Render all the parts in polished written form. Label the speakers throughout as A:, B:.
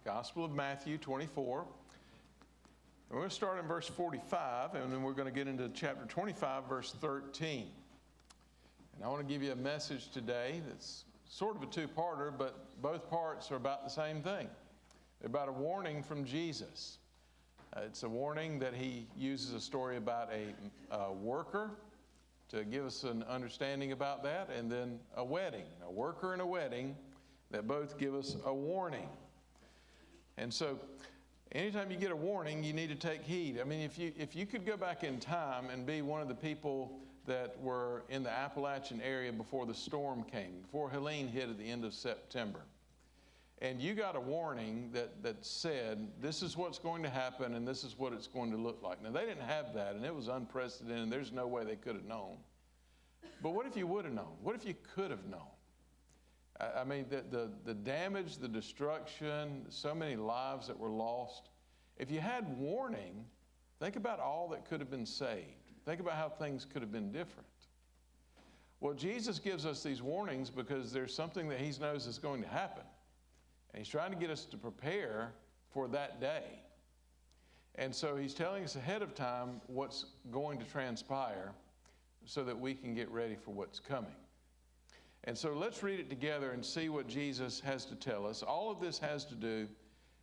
A: Gospel of Matthew 24. And we're going to start in verse 45, and then we're going to get into chapter 25, verse 13. And I want to give you a message today that's sort of a two-parter, but both parts are about the same thing. They're about a warning from Jesus. It's a warning that he uses a story about a worker to give us an understanding about that, and then a wedding, a worker and a wedding that both give us a warning. And so anytime you get a warning, you need to take heed. I mean, if you could go back in time and be one of the people that were in the Appalachian area before the storm came, before Helene hit at the end of September, and you got a warning that said, this is what's going to happen and this is what it's going to look like. Now, they didn't have that, and it was unprecedented, and there's no way they could have known. But what if you would have known? What if you could have known? I mean, the damage, the destruction, so many lives that were lost. If you had warning, think about all that could have been saved. Think about how things could have been different. Well, Jesus gives us these warnings because there's something that he knows is going to happen. And he's trying to get us to prepare for that day. And so he's telling us ahead of time what's going to transpire so that we can get ready for what's coming. And so let's read it together and see what Jesus has to tell us. All of this has to do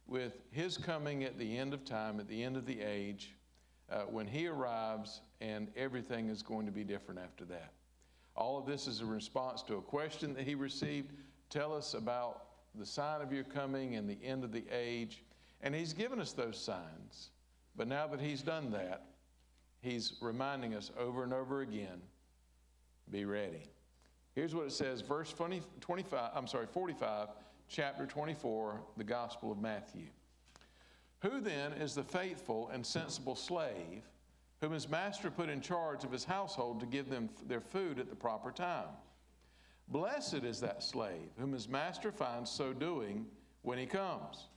A: with his coming at the end of time, at the end of the age, when he arrives, and everything is going to be different after that. All of this is a response to a question that he received. Tell us about the sign of your coming and the end of the age. And he's given us those signs. But now that he's done that, he's reminding us over and over again, be ready. Here's what it says, verse 45, chapter 24, the Gospel of Matthew. Who then is the faithful and sensible slave whom his master put in charge of his household to give them their food at the proper time? Blessed is that slave whom his master finds so doing when he comes.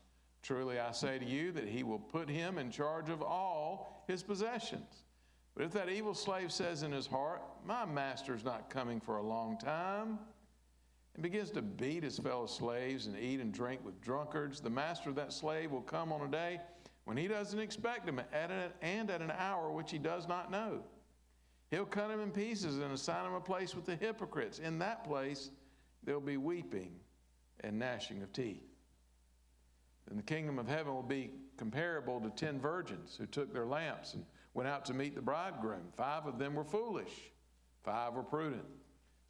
A: Truly I say to you that he will put him in charge of all his possessions. But if that evil slave says in his heart, my master's not coming for a long time, and begins to beat his fellow slaves and eat and drink with drunkards, the master of that slave will come on a day when he doesn't expect him and at an hour which he does not know. He'll cut him in pieces and assign him a place with the hypocrites. In that place there'll be weeping and gnashing of teeth. Then the kingdom of heaven will be comparable to 10 virgins who took their lamps and went out to meet the bridegroom. 5 of them were foolish, 5 were prudent.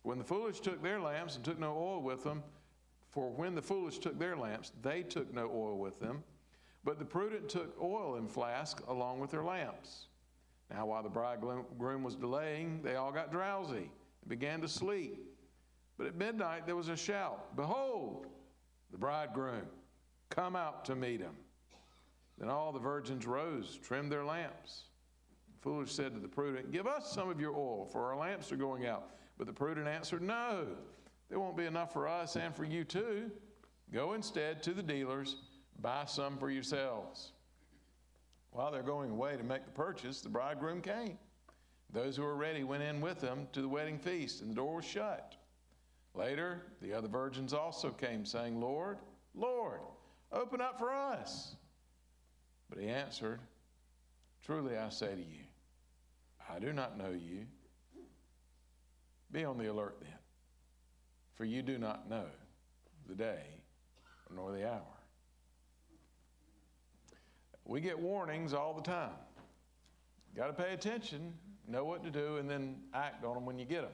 A: When the foolish took their lamps and took no oil with them, for when the foolish took their lamps, they took no oil with them, but the prudent took oil in flasks along with their lamps. Now while the bridegroom was delaying, they all got drowsy and began to sleep. But at midnight there was a shout, behold, the bridegroom, come out to meet him. Then all the virgins rose, trimmed their lamps. The foolish said to the prudent, give us some of your oil, for our lamps are going out. But the prudent answered, no, there won't be enough for us and for you too. Go instead to the dealers, buy some for yourselves. While they're going away to make the purchase, the bridegroom came. Those who were ready went in with him to the wedding feast, and the door was shut. Later, the other virgins also came, saying, Lord, Lord, open up for us. But he answered, truly I say to you, I do not know you. Be on the alert then, for you do not know the day nor the hour. We get warnings all the time. Got to pay attention, know what to do, and then act on them when you get them.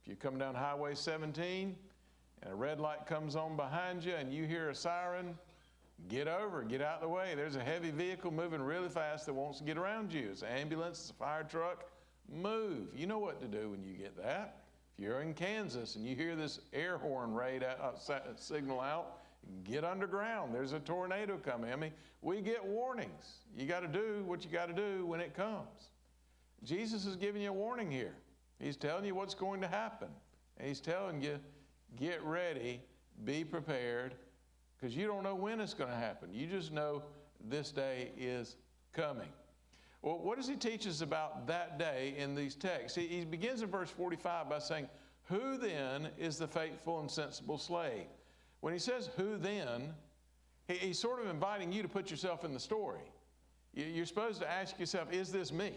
A: If you come down Highway 17 and a red light comes on behind you and you hear a siren, get over, get out of the way. There's a heavy vehicle moving really fast that wants to get around you. It's an ambulance, it's a fire truck. Move. You know what to do when you get that. If you're in Kansas and you hear this air horn signal out, get underground. There's a tornado coming. I mean, we get warnings. You got to do what you got to do when it comes. Jesus is giving you a warning here. He's telling you what's going to happen. And he's telling you, get ready, be prepared, because you don't know when it's going to happen. You just know this day is coming. Well, what does he teach us about that day in these texts? He begins in verse 45 by saying, who then is the faithful and sensible slave? When he says who then, He's sort of inviting you to put yourself in the story. You're supposed to ask yourself, is this me?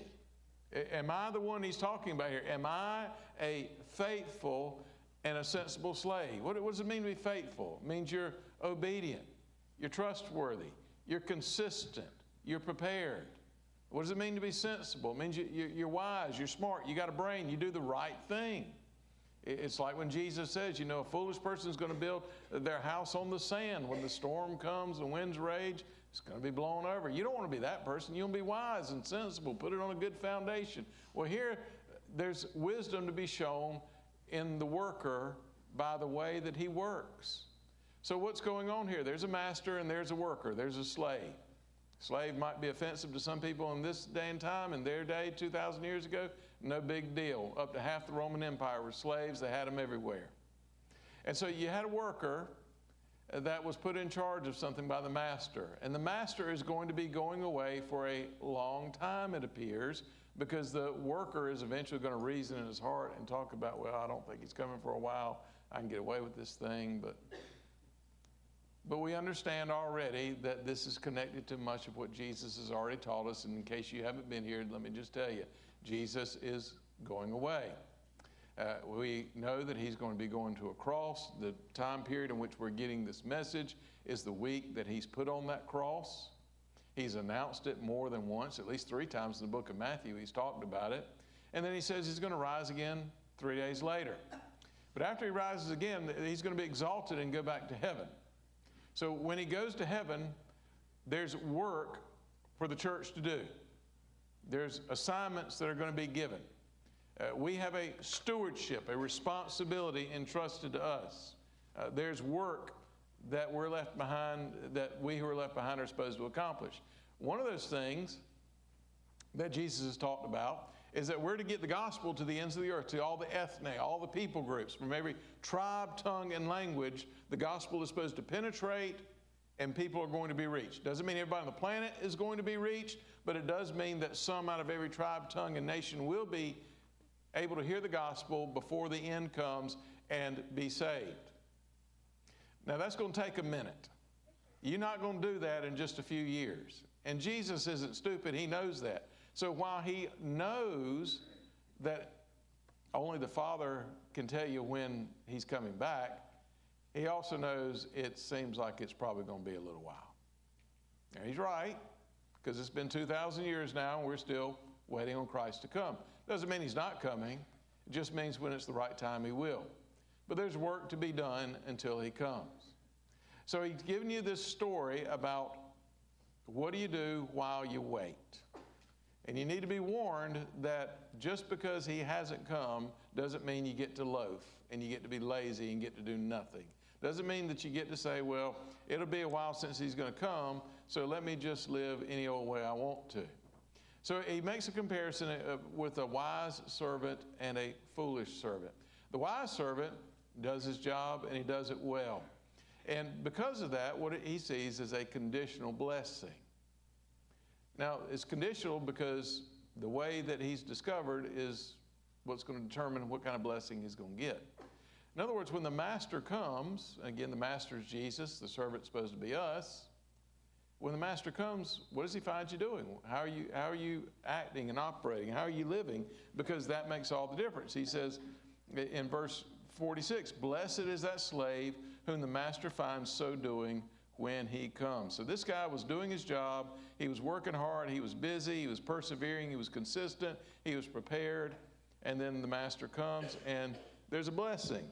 A: Am I the one he's talking about here? Am I a faithful and a sensible slave? What does it mean to be faithful? It means you're obedient, you're trustworthy, you're consistent, you're prepared. What does it mean to be sensible? It means you're wise, you're smart, you got a brain, you do the right thing. It's like when Jesus says, a foolish person is going to build their house on the sand. When the storm comes and winds rage, it's going to be blown over. You don't want to be that person. You want to be wise and sensible. Put it on a good foundation. Well, here, there's wisdom to be shown in the worker by the way that he works. So what's going on here? There's a master and there's a worker. There's a slave. Slave might be offensive to some people in this day and time. In their day, 2,000 years ago, no big deal. Up to half the Roman Empire were slaves. They had them everywhere. And so you had a worker that was put in charge of something by the master. And the master is going to be going away for a long time, it appears, because the worker is eventually going to reason in his heart and talk about, well, I don't think he's coming for a while. I can get away with this thing. But we understand already that this is connected to much of what Jesus has already taught us. And in case you haven't been here, let me just tell you, Jesus is going away. We know that he's going to be going to a cross. The time period in which we're getting this message is the week that he's put on that cross. He's announced it more than once, at least 3 times in the book of Matthew. He's talked about it. And then he says he's going to rise again 3 days later. But after he rises again, he's going to be exalted and go back to heaven. So when he goes to heaven, there's work for the church to do. There's assignments that are going to be given. We have a stewardship, a responsibility entrusted to us. There's work that we're left behind, that we who are left behind are supposed to accomplish. One of those things that Jesus has talked about is that we're to get the gospel to the ends of the earth, to all the ethne, all the people groups, from every tribe, tongue, and language. The gospel is supposed to penetrate, and people are going to be reached. Doesn't mean everybody on the planet is going to be reached, but it does mean that some out of every tribe, tongue, and nation will be able to hear the gospel before the end comes and be saved. Now, that's going to take a minute. You're not going to do that in just a few years. And Jesus isn't stupid. He knows that. So while he knows that only the Father can tell you when he's coming back, he also knows it seems like it's probably going to be a little while. And he's right, because it's been 2,000 years now, and we're still waiting on Christ to come. Doesn't mean he's not coming. It just means when it's the right time, he will. But there's work to be done until he comes. So he's given you this story about what do you do while you wait. And you need to be warned that just because he hasn't come doesn't mean you get to loaf and you get to be lazy and get to do nothing. Doesn't mean that you get to say, well, it'll be a while since he's going to come, so let me just live any old way I want to. So he makes a comparison with a wise servant and a foolish servant. The wise servant does his job and he does it well. And because of that, what he sees is a conditional blessing. Now, it's conditional because the way that he's discovered is what's going to determine what kind of blessing he's going to get. In other words, when the master comes, again, the master is Jesus, the servant's supposed to be us. When the master comes, what does he find you doing? How are you acting and operating? How are you living? Because that makes all the difference. He says in verse 46, blessed is that slave whom the master finds so doing when he comes. So this guy was doing his job. He was working hard. He was busy. He was persevering. He was consistent. He was prepared. And then the master comes and there's a blessing.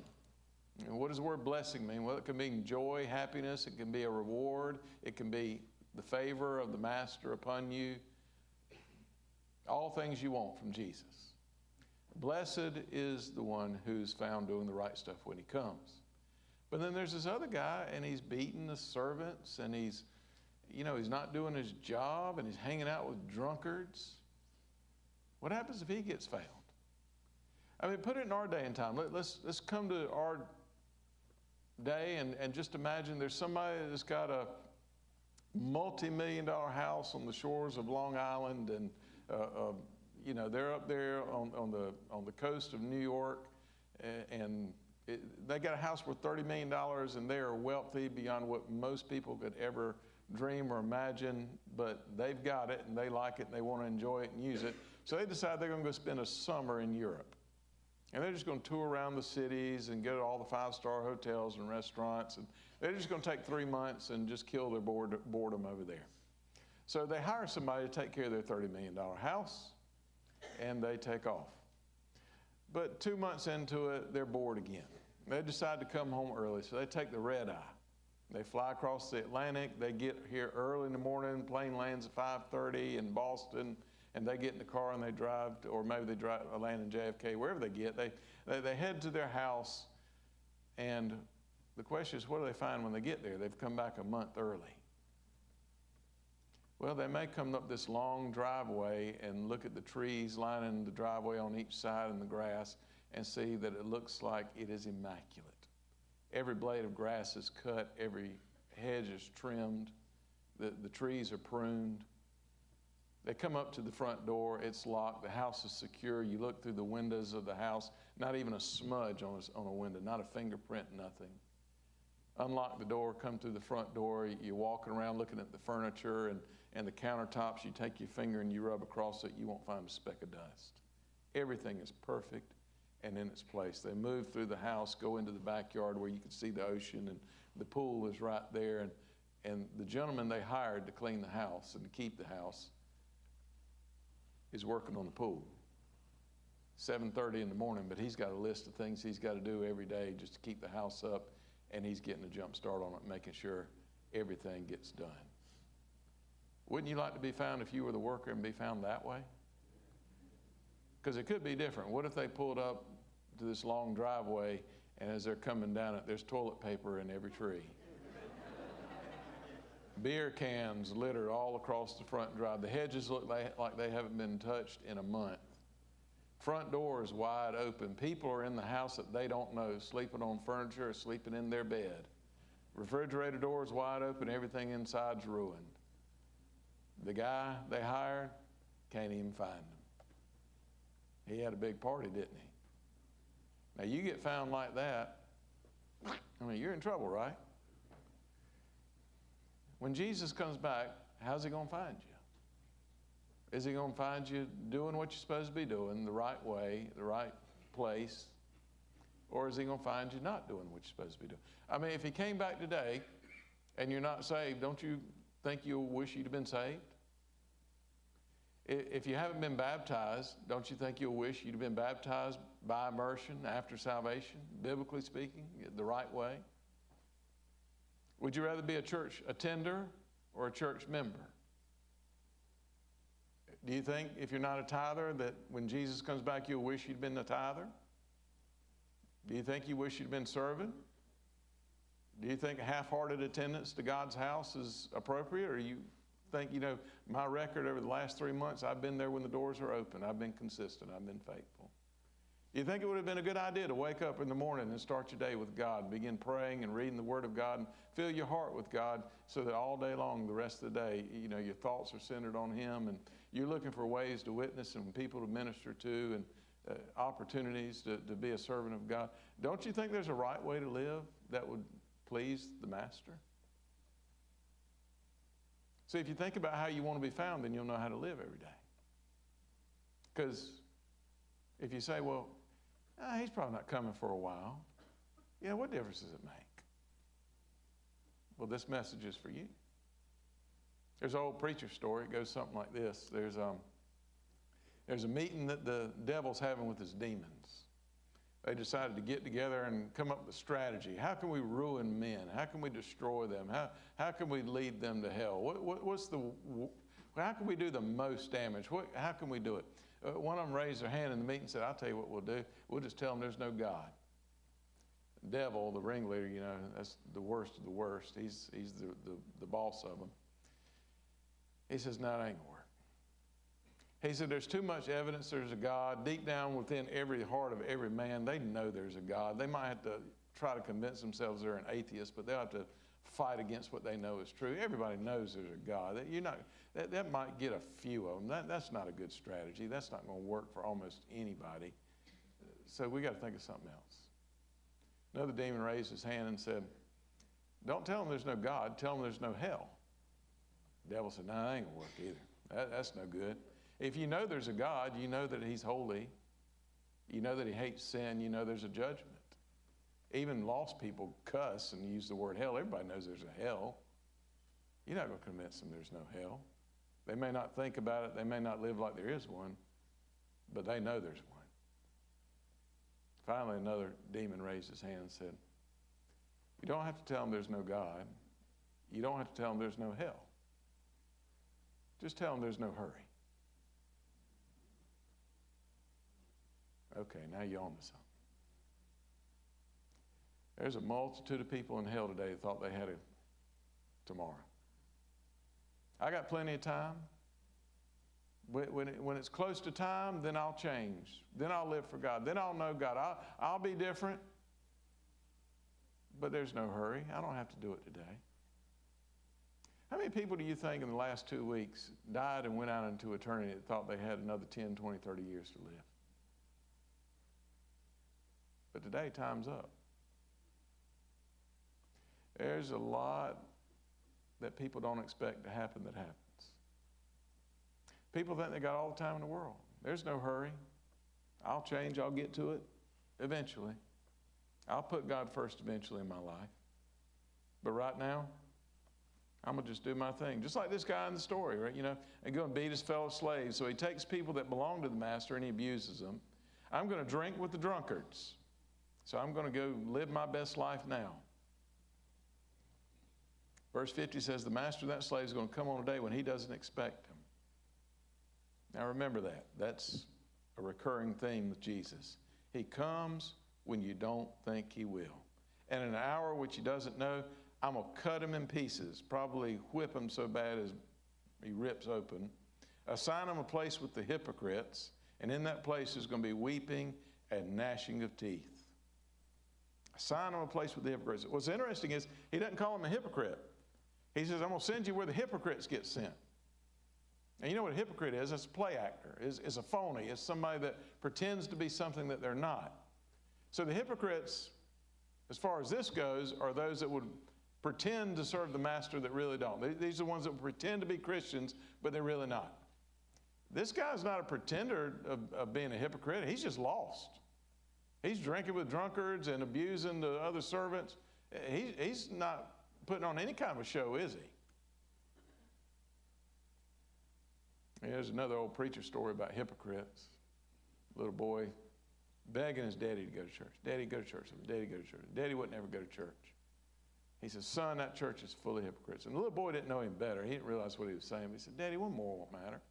A: And what does the word blessing mean? Well, it can mean joy, happiness. It can be a reward. It can be the favor of the master upon you. All things you want from Jesus. Blessed is the one who's found doing the right stuff when he comes. But then there's this other guy, and he's beating the servants, and he's not doing his job, and he's hanging out with drunkards. What happens if he gets found? I mean, put it in our day and time. Let's come to our day and just imagine there's somebody that's got a multi-million-dollar house on the shores of Long Island, and they're up there on the coast of New York, and They got a house worth $30 million, and they are wealthy beyond what most people could ever dream or imagine, but they've got it, and they like it, and they want to enjoy it and use it. So they decide they're going to go spend a summer in Europe. And they're just going to tour around the cities and go to all the five-star hotels and restaurants. And they're just going to take 3 months and just kill their boredom over there. So they hire somebody to take care of their $30 million house, and they take off. But 2 months into it, they're bored again. They decide to come home early, so they take the red eye. They fly across the Atlantic. They get here early in the morning. Plane lands at 5:30 in Boston, and they get in the car and they drive, or maybe they land in JFK, wherever they get. They head to their house, and the question is, what do they find when they get there? They've come back a month early. Well, they may come up this long driveway and look at the trees lining the driveway on each side and the grass and see that it looks like it is immaculate. Every blade of grass is cut, every hedge is trimmed, the trees are pruned. They come up to the front door, it's locked, the house is secure. You look through the windows of the house, not even a smudge on a window, not a fingerprint, nothing. Unlock the door, come through the front door, you're walking around looking at the furniture and the countertops, you take your finger and you rub across it, you won't find a speck of dust. Everything is perfect and in its place. They move through the house, go into the backyard where you can see the ocean, and the pool is right there, and the gentleman they hired to clean the house and to keep the house is working on the pool. 7:30 in the morning, but he's got a list of things he's got to do every day just to keep the house up, and he's getting a jump start on it, making sure everything gets done. Wouldn't you like to be found if you were the worker and be found that way? Because it could be different. What if they pulled up to this long driveway, and as they're coming down it, there's toilet paper in every tree? Beer cans littered all across the front drive. The hedges look like they haven't been touched in a month. Front door is wide open. People are in the house that they don't know, sleeping on furniture or sleeping in their bed. Refrigerator door is wide open. Everything inside's ruined. The guy they hired can't even find him. He had a big party, didn't he? Now, you get found like that, I mean, you're in trouble, right? When Jesus comes back, how's he going to find you? Is he going to find you doing what you're supposed to be doing, the right way, the right place? Or is he going to find you not doing what you're supposed to be doing? I mean, if he came back today and you're not saved, don't you think you'll wish you'd have been saved? If you haven't been baptized, don't you think you'll wish you'd have been baptized by immersion after salvation, biblically speaking, the right way? Would you rather be a church attender or a church member? Do you think if you're not a tither that when Jesus comes back you'll wish you'd been a tither? Do you think you wish you'd been serving? Do you think a half-hearted attendance to God's house is appropriate, or you think, my record over the last 3 months, I've been there when the doors are open. I've been consistent. I've been faithful. You think it would have been a good idea to wake up in the morning and start your day with God, begin praying and reading the Word of God, and fill your heart with God so that all day long, the rest of the day, your thoughts are centered on Him, and you're looking for ways to witness and people to minister to, and opportunities to be a servant of God. Don't you think there's a right way to live that would please the Master? See, if you think about how you want to be found, then you'll know how to live every day. Because if you say, well, he's probably not coming for a while, what difference does it make? Well, this message is for you. There's an old preacher story. It goes something like this. There's a meeting that the devil's having with his demons. They decided to get together and come up with a strategy. How can we ruin men? How can we destroy them? How can we lead them to hell? How can we do the most damage? How can we do it? One of them raised their hand in the meeting and said, I'll tell you what we'll do. We'll just tell them there's no God. The devil, the ringleader, that's the worst of the worst. He's the boss of them. He says, no, it ain't gonna work. He said, there's too much evidence there's a God. Deep down within every heart of every man, they know there's a God. They might have to try to convince themselves they're an atheist, but they'll have to fight against what they know is true. Everybody knows there's a God. That might get a few of them. That's not a good strategy. That's not going to work for almost anybody. So we got to think of something else. Another demon raised his hand and said, don't tell them there's no God, tell them there's no hell. The devil said, no, that ain't gonna work either. That's no good. If you know there's a God, you know that he's holy. You know that he hates sin. You know there's a judgment. Even lost people cuss and use the word hell. Everybody knows there's a hell. You're not going to convince them there's no hell. They may not think about it. They may not live like there is one, but they know there's one. Finally, another demon raised his hand and said, you don't have to tell them there's no God. You don't have to tell them there's no hell. Just tell them there's no hurry. Okay, now you're on to something. There's a multitude of people in hell today that thought they had a tomorrow. I got plenty of time. When it's close to time, then I'll change. Then I'll live for God. Then I'll know God. I'll be different. But there's no hurry. I don't have to do it today. How many people do you think in the last 2 weeks died and went out into eternity that thought they had another 10, 20, 30 years to live? But today, time's up. There's a lot that people don't expect to happen that happens. People think they got all the time in the world. There's no hurry. I'll change. I'll get to it eventually. I'll put God first eventually in my life. But right now, I'm going to just do my thing. Just like this guy in the story, right? You know, and go and beat his fellow slaves. So he takes people that belong to the master and he abuses them. I'm going to drink with the drunkards. So I'm going to go live my best life now. Verse 50 says, the master of that slave is going to come on a day when he doesn't expect him. Now remember that. That's a recurring theme with Jesus. He comes when you don't think he will. And in an hour which he doesn't know, I'm going to cut him in pieces, probably whip him so bad as he rips open, assign him a place with the hypocrites, and in that place is going to be weeping and gnashing of teeth. Assign him a place with the hypocrites. What's interesting is he doesn't call him a hypocrite. He says, I'm going to send you where the hypocrites get sent. And you know what a hypocrite is? It's a play actor. It's a phony. It's somebody that pretends to be something that they're not. So the hypocrites, as far as this goes, are those that would pretend to serve the master that really don't. These are the ones that pretend to be Christians, but they're really not. This guy's not a pretender of being a hypocrite. He's just lost. He's drinking with drunkards and abusing the other servants. He's not putting on any kind of a show, is he? Here's another old preacher story about hypocrites. Little boy begging his daddy to go to church. Daddy, go to church. Daddy, go to church. Daddy wouldn't ever go to church. He says, son, that church is full of hypocrites. And the little boy didn't know him better. He didn't realize what he was saying. But he said, Daddy, one more won't matter.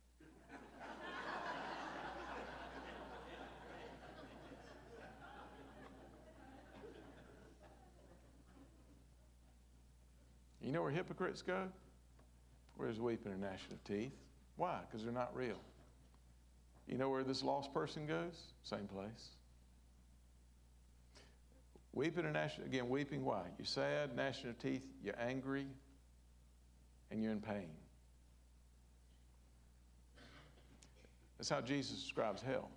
A: You know where hypocrites go? Where there's weeping and gnashing of teeth. Why? Because they're not real. You know where this lost person goes? Same place. Weeping and gnashing, again, weeping, why? You're sad, gnashing of teeth, you're angry, and you're in pain. That's how Jesus describes hell.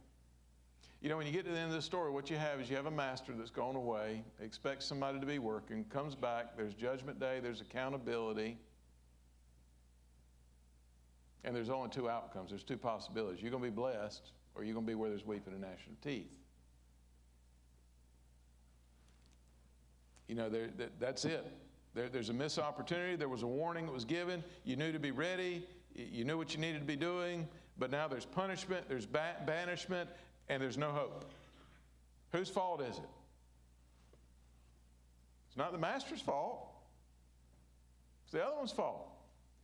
A: You know, when you get to the end of the story, what you have is you have a master that's gone away, expects somebody to be working, comes back, there's judgment day, there's accountability, and there's only two outcomes. There's two possibilities. You're going to be blessed, or you're going to be where there's weeping and gnashing of teeth. You know, that's it. There's a missed opportunity. There was a warning that was given. You knew to be ready. You knew what you needed to be doing. But now there's punishment, there's banishment, and there's no hope. Whose fault is it? It's not the master's fault. It's the other one's fault.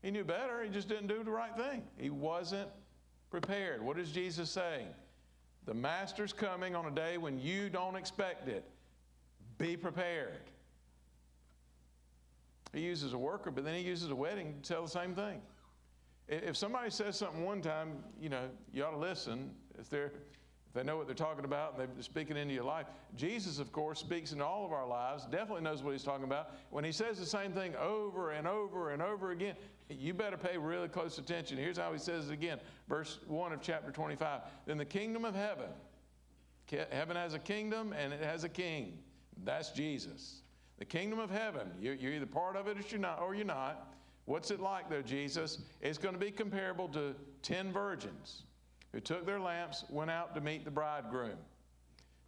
A: He knew better. He just didn't do the right thing. He wasn't prepared. What is Jesus saying? The master's coming on a day when you don't expect it. Be prepared. He uses a worker, but then he uses a wedding to tell the same thing. If somebody says something one time, you know, you ought to listen. If they know what they're talking about and they're speaking into your life. Jesus, of course, speaks into all of our lives, definitely knows what he's talking about. When he says the same thing over and over and over again, you better pay really close attention. Here's how he says it again. Verse 1 of chapter 25. Then the kingdom of heaven has a kingdom and it has a king. That's Jesus. The kingdom of heaven, you're either part of it or you're not. What's it like, though, Jesus? It's going to be comparable to 10 virgins who took their lamps, went out to meet the bridegroom.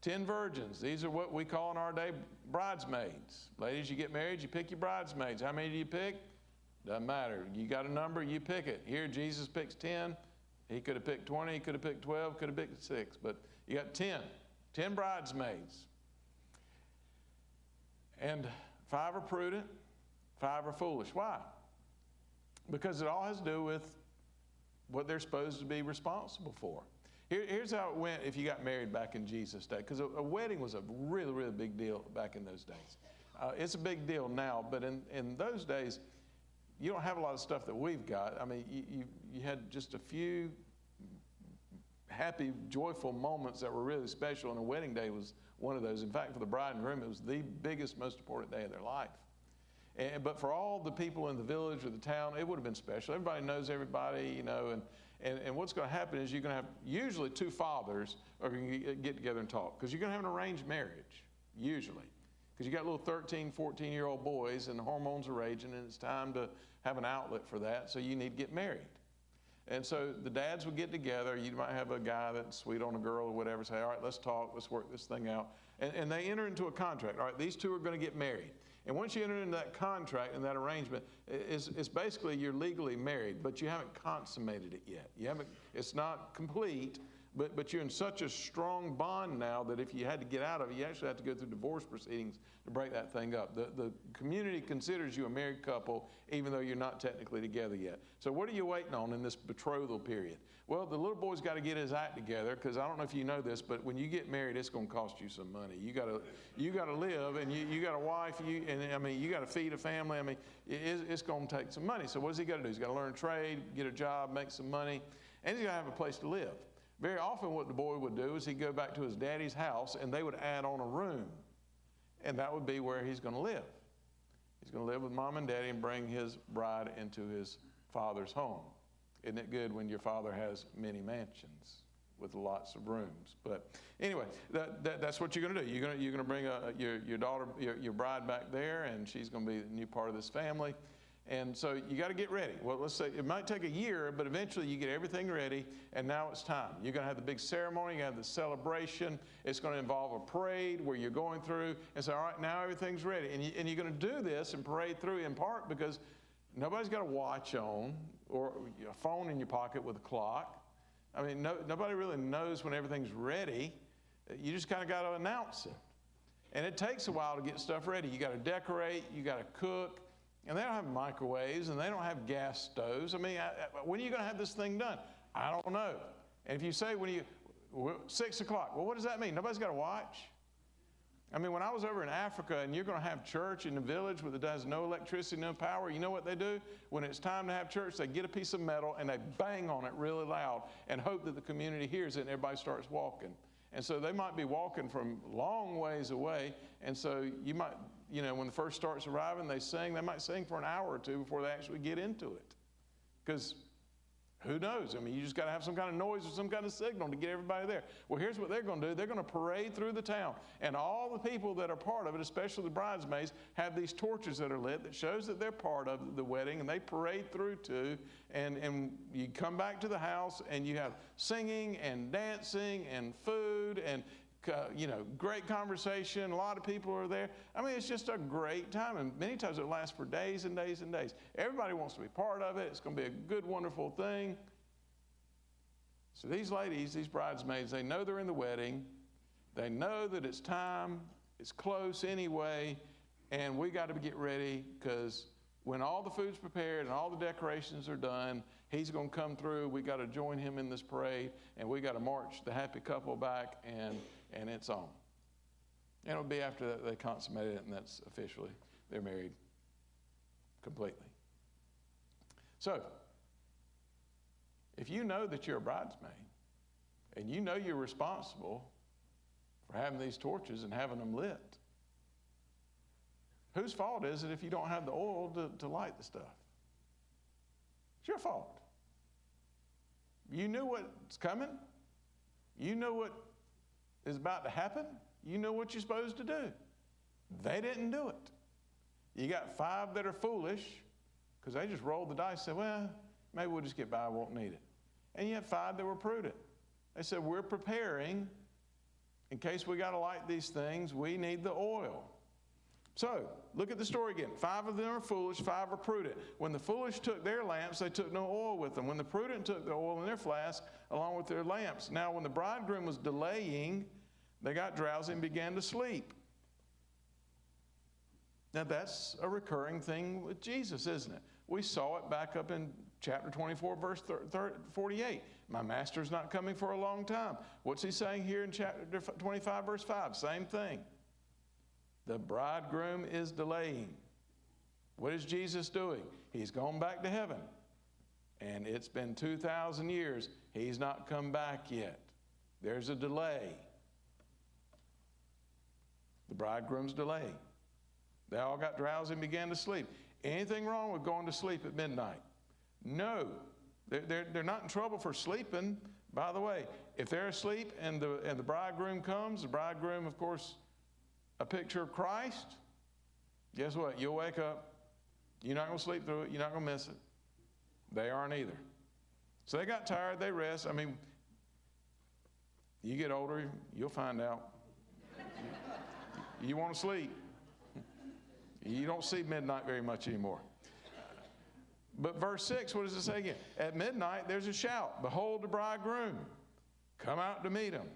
A: 10 virgins. These are what we call in our day bridesmaids. Ladies, you get married, you pick your bridesmaids. How many do you pick? Doesn't matter. You got a number, you pick it. Here, Jesus picks 10. He could have picked 20, he could have picked 12, could have picked 6. But you got 10. 10 bridesmaids. And 5 are prudent, 5 are foolish. Why? Because it all has to do with what they're supposed to be responsible for. Here's how it went if you got married back in Jesus' day, because a wedding was a really, really big deal back in those days. It's a big deal now, but in those days, you don't have a lot of stuff that we've got. I mean, you had just a few happy, joyful moments that were really special, and a wedding day was one of those. In fact, for the bride and groom, it was the biggest, most important day of their life. But for all the people in the village or the town, it would have been special. Everybody knows everybody, you know, and what's going to happen is you're going to have usually 2 fathers are going to get together and talk, because you're going to have an arranged marriage, usually. Because you got little 13, 14-year-old boys, and the hormones are raging, and it's time to have an outlet for that, so you need to get married. And so the dads would get together. You might have a guy that's sweet on a girl or whatever, say, all right, let's talk, let's work this thing out. And they enter into a contract. All right, these 2 are going to get married. And once you enter into that contract and that arrangement, it's basically you're legally married, but you haven't consummated it yet. It's not complete, but you're in such a strong bond now that if you had to get out of it, you actually have to go through divorce proceedings to break that thing up. The community considers you a married couple, even though you're not technically together yet. So what are you waiting on in this betrothal period? Well, the little boy's got to get his act together, because I don't know if you know this, but when you get married, it's going to cost you some money. You got to live, and you got a wife, you got to feed a family. I mean, it's going to take some money. So what does he got to do? He's got to learn a trade, get a job, make some money, and he's got to have a place to live. Very often what the boy would do is he'd go back to his daddy's house, and they would add on a room, and that would be where he's going to live. He's going to live with mom and daddy and bring his bride into his father's home. Isn't it good when your father has many mansions with lots of rooms? But anyway, that's what you're going to do. You're going to bring your daughter, your bride back there, and she's going to be a new part of this family. And so you got to get ready. Well, let's say it might take a year, but eventually you get everything ready, and now it's time. You're going to have the big ceremony, you're going to have the celebration. It's going to involve a parade where you're going through and say, all right, now everything's ready. And you're going to do this and parade through in part because nobody's got a watch on or a phone in your pocket with a clock. I mean, nobody really knows when everything's ready. You just kind of got to announce it. And it takes a while to get stuff ready. You got to decorate, you got to cook. And they don't have microwaves, and they don't have gas stoves. I mean, when are you going to have this thing done? I don't know. And if you say, 6 o'clock, well, what does that mean? Nobody's got a watch? I mean, when I was over in Africa, and you're going to have church in a village where there has no electricity, no power, you know what they do? When it's time to have church, they get a piece of metal, and they bang on it really loud and hope that the community hears it, and everybody starts walking. And so they might be walking from long ways away, and so you might, when the first starts arriving, they might sing for an hour or two before they actually get into it. Because who knows? I mean, you just got to have some kind of noise or some kind of signal to get everybody there. Well, here's what they're going to do. They're going to parade through the town. And all the people that are part of it, especially the bridesmaids, have these torches that are lit that shows that they're part of the wedding, and they parade through too. And you come back to the house, and you have singing and dancing and food and great conversation. A lot of people are there. I mean, it's just a great time, and many times it lasts for days and days and days. Everybody wants to be part of it. It's going to be a good, wonderful thing. So these ladies, these bridesmaids, they know they're in the wedding. They know that it's time. It's close anyway, and we got to get ready, because when all the food's prepared and all the decorations are done, he's going to come through. We got to join him in this parade, and we got to march the happy couple back, and it's on. And it'll be after that they consummate it, and that's officially, they're married completely. So, if you know that you're a bridesmaid, and you know you're responsible for having these torches and having them lit, whose fault is it if you don't have the oil to light the stuff? It's your fault. You knew what's coming. You know what is about to happen. You know what you're supposed to do. They didn't do it. You got 5 that are foolish because they just rolled the dice and said, well, maybe we'll just get by, we won't need it. And you had 5 that were prudent. They said, we're preparing in case we got to light these things, we need the oil. So, look at the story again. 5 of them are foolish, 5 are prudent. When the foolish took their lamps, they took no oil with them. When the prudent took the oil in their flask along with their lamps. Now, when the bridegroom was delaying, they got drowsy and began to sleep. Now, that's a recurring thing with Jesus, isn't it? We saw it back up in chapter 24, verse 48. My master's not coming for a long time. What's he saying here in chapter 25, verse 5? Same thing. The bridegroom is delaying. What is Jesus doing? He's gone back to heaven. And it's been 2,000 years. He's not come back yet. There's a delay. The bridegroom's delaying. They all got drowsy and began to sleep. Anything wrong with going to sleep at midnight? No. They're not in trouble for sleeping. By the way, if they're asleep and the bridegroom comes, the bridegroom, of course, a picture of Christ, guess what? You'll wake up. You're not going to sleep through it. You're not going to miss it. They aren't either. So they got tired. They rest. I mean, you get older, you'll find out. You want to sleep. You don't see midnight very much anymore. But verse 6, what does it say again? At midnight, there's a shout. Behold the bridegroom. Come out to meet him.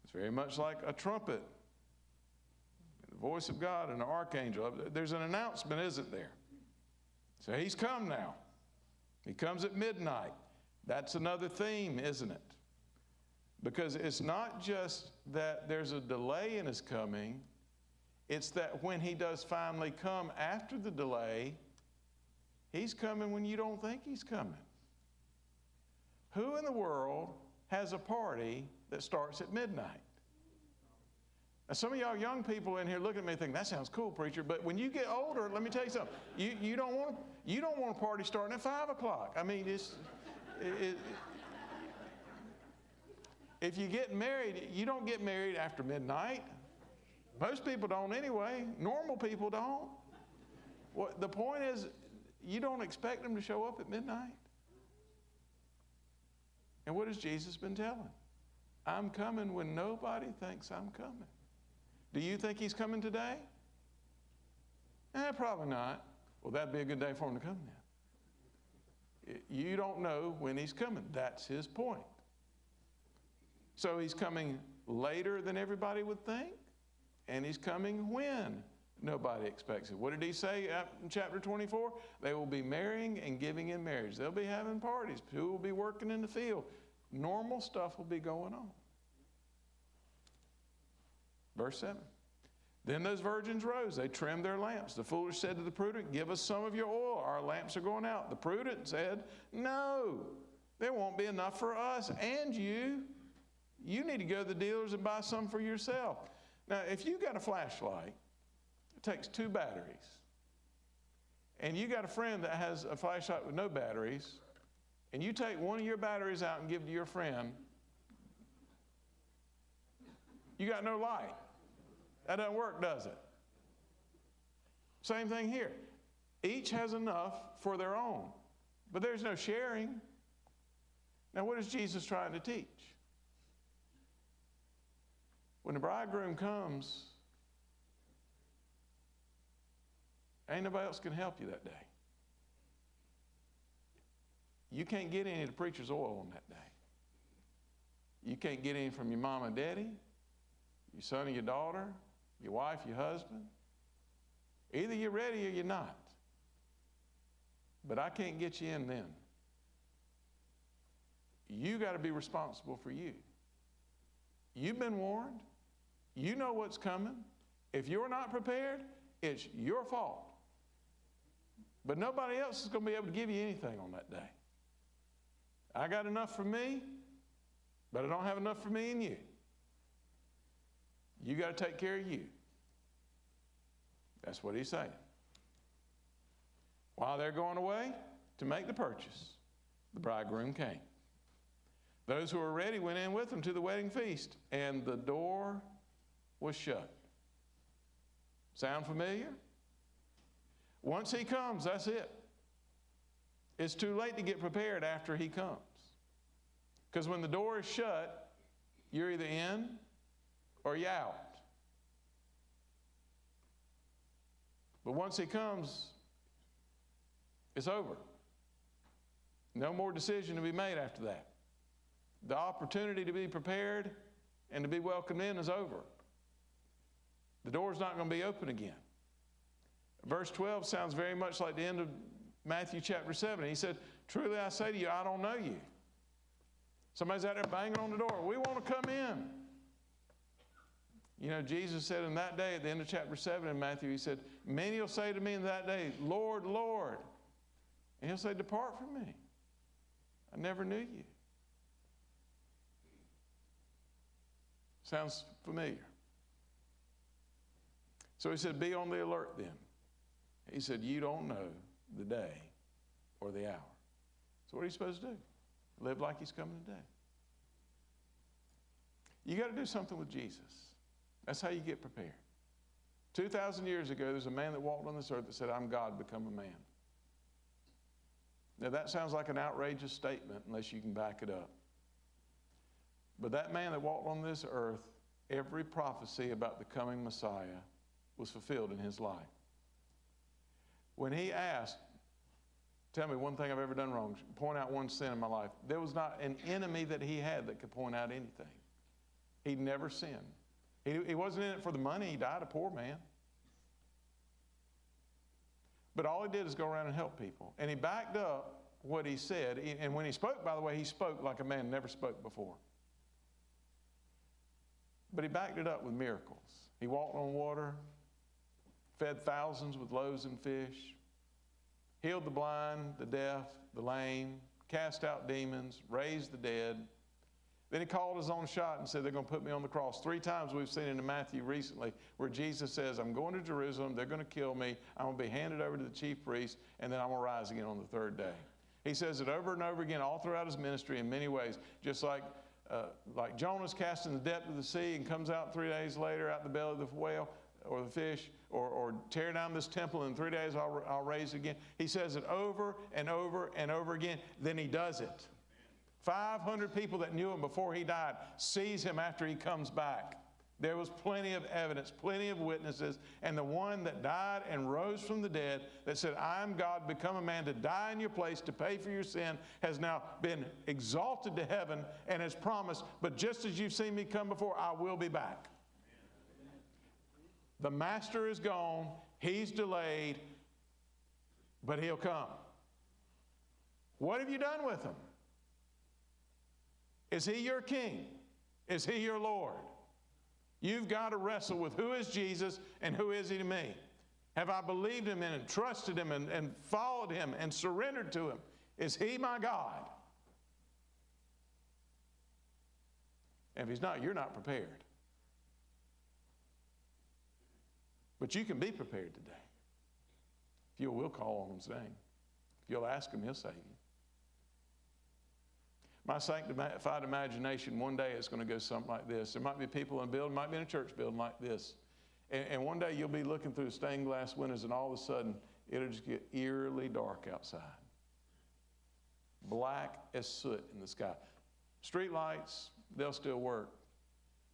A: It's very much like a trumpet. The voice of God and an archangel. There's an announcement, isn't there? So he's come now. He comes at midnight. That's another theme, isn't it? Because it's not just that there's a delay in his coming. It's that when he does finally come after the delay, he's coming when you don't think he's coming. Who in the world has a party that starts at midnight? Now, some of y'all young people in here look at me and think, that sounds cool, preacher. But when you get older, let me tell you something. You don't want a party starting at 5 o'clock. I mean, if you get married, you don't get married after midnight. Most people don't anyway. Normal people don't. The point is, you don't expect them to show up at midnight. And what has Jesus been telling? I'm coming when nobody thinks I'm coming. Do you think he's coming today? Probably not. Well, that'd be a good day for him to come then. You don't know when he's coming. That's his point. So he's coming later than everybody would think, and he's coming when nobody expects it. What did he say in chapter 24? They will be marrying and giving in marriage. They'll be having parties. People will be working in the field. Normal stuff will be going on. Verse 7. Then those virgins rose. They trimmed their lamps. The foolish said to the prudent, give us some of your oil. Our lamps are going out. The prudent said, no, there won't be enough for us and you. You need to go to the dealers and buy some for yourself. Now, if you got a flashlight, it takes 2 batteries. And you got a friend that has a flashlight with no batteries, and you take one of your batteries out and give it to your friend, you got no light. That doesn't work, does it? Same thing here. Each has enough for their own, but there's no sharing. Now, what is Jesus trying to teach? When the bridegroom comes, ain't nobody else can help you that day. You can't get any of the preacher's oil on that day. You can't get any from your mom and daddy, your son and your daughter, your wife, your husband. Either you're ready or you're not. But I can't get you in then. You got to be responsible for you. You've been warned. You know what's coming. If you're not prepared, it's your fault. But nobody else is going to be able to give you anything on that day. I got enough for me, but I don't have enough for me and you. You got to take care of you. That's what he's saying. While they're going away to make the purchase, the bridegroom came. Those who were ready went in with him to the wedding feast, and the door was shut. Sound familiar? Once he comes, that's it. It's too late to get prepared after he comes. Because when the door is shut, you're either in or you're out. But once he comes, it's over. No more decision to be made after that. The opportunity to be prepared and to be welcomed in is over. The door's not going to be open again. Verse 12 sounds very much like the end of Matthew chapter 7. He said, truly I say to you, I don't know you. Somebody's out there banging on the door. We want to come in. You know, Jesus said in that day, at the end of chapter 7 in Matthew, he said, many will say to me in that day, Lord, Lord. And he'll say, depart from me. I never knew you. Sounds familiar. So he said, be on the alert then. He said, you don't know the day or the hour. So what are you supposed to do? Live like he's coming today. You got to do something with Jesus. That's how you get prepared. 2,000 years ago, there's a man that walked on this earth that said, I'm God, become a man. Now that sounds like an outrageous statement unless you can back it up. But that man that walked on this earth, every prophecy about the coming Messiah was fulfilled in his life. When he asked, tell me one thing I've ever done wrong, point out one sin in my life, there was not an enemy that he had that could point out anything. He never sinned. He wasn't in it for the money. He died a poor man. But all he did is go around and help people. And he backed up what he said. And when he spoke, by the way, he spoke like a man never spoke before. But he backed it up with miracles. He walked on water, fed thousands with loaves and fish, healed the blind, the deaf, the lame, cast out demons, raised the dead. Then he called his own shot and said, they're going to put me on the cross. 3 times we've seen in Matthew recently where Jesus says, I'm going to Jerusalem, they're going to kill me, I'm going to be handed over to the chief priests, and then I'm going to rise again on the 3rd day. He says it over and over again all throughout his ministry in many ways, just like Jonah's cast in the depth of the sea and comes out 3 days later out the belly of the whale or the fish, or tear down this temple and in 3 days I'll raise it again. He says it over and over and over again, then he does it. 500 people that knew him before he died sees him after he comes back. There was plenty of evidence, plenty of witnesses, and the one that died and rose from the dead that said, I'm God, become a man to die in your place, to pay for your sin, has now been exalted to heaven and has promised, but just as you've seen me come before, I will be back. The master is gone, he's delayed, but he'll come. What have you done with him? Is he your king? Is he your Lord? You've got to wrestle with who is Jesus and who is he to me? Have I believed him and trusted him and followed him and surrendered to him? Is he my God? And if he's not, you're not prepared. But you can be prepared today. If you will call on his name. If you'll ask him, he'll save you. My sanctified imagination, one day it's going to go something like this. There might be people in a building, might be in a church building like this. And one day you'll be looking through stained glass windows and all of a sudden it'll just get eerily dark outside. Black as soot in the sky. Street lights, they'll still work.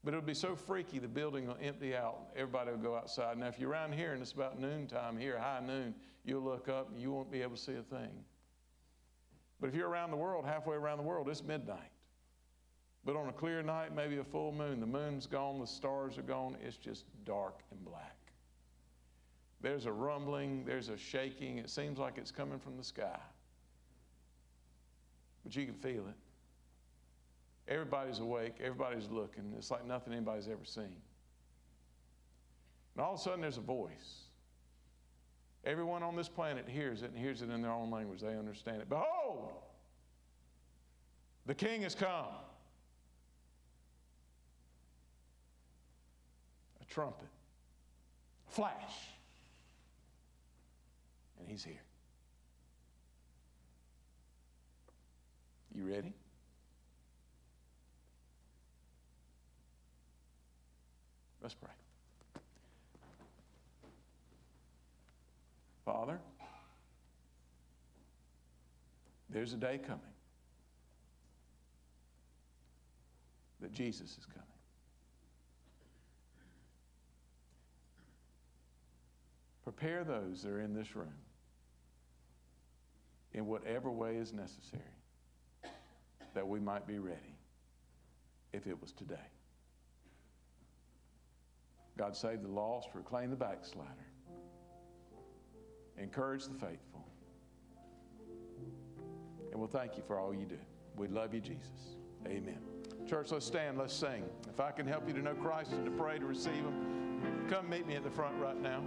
A: But it'll be so freaky the building will empty out. Everybody will go outside. Now if you're around here and it's about noontime here, high noon, you'll look up and you won't be able to see a thing. But if you're around the world, halfway around the world, it's midnight. But on a clear night, maybe a full moon, the moon's gone, the stars are gone, it's just dark and black. There's a rumbling, there's a shaking, it seems like it's coming from the sky. But you can feel it. Everybody's awake, everybody's looking, it's like nothing anybody's ever seen. And all of a sudden there's a voice. Everyone on this planet hears it and hears it in their own language. They understand it. Behold, the King has come. A trumpet, a flash, and he's here. You ready? Let's pray. There's a day coming that Jesus is coming. Prepare those that are in this room in whatever way is necessary that we might be ready if it was today. God save the lost, reclaim the backslider, encourage the faithful. And we'll thank you for all you do. We love you, Jesus. Amen. Church, let's stand, let's sing. If I can help you to know Christ and to pray to receive Him, come meet me at the front right now.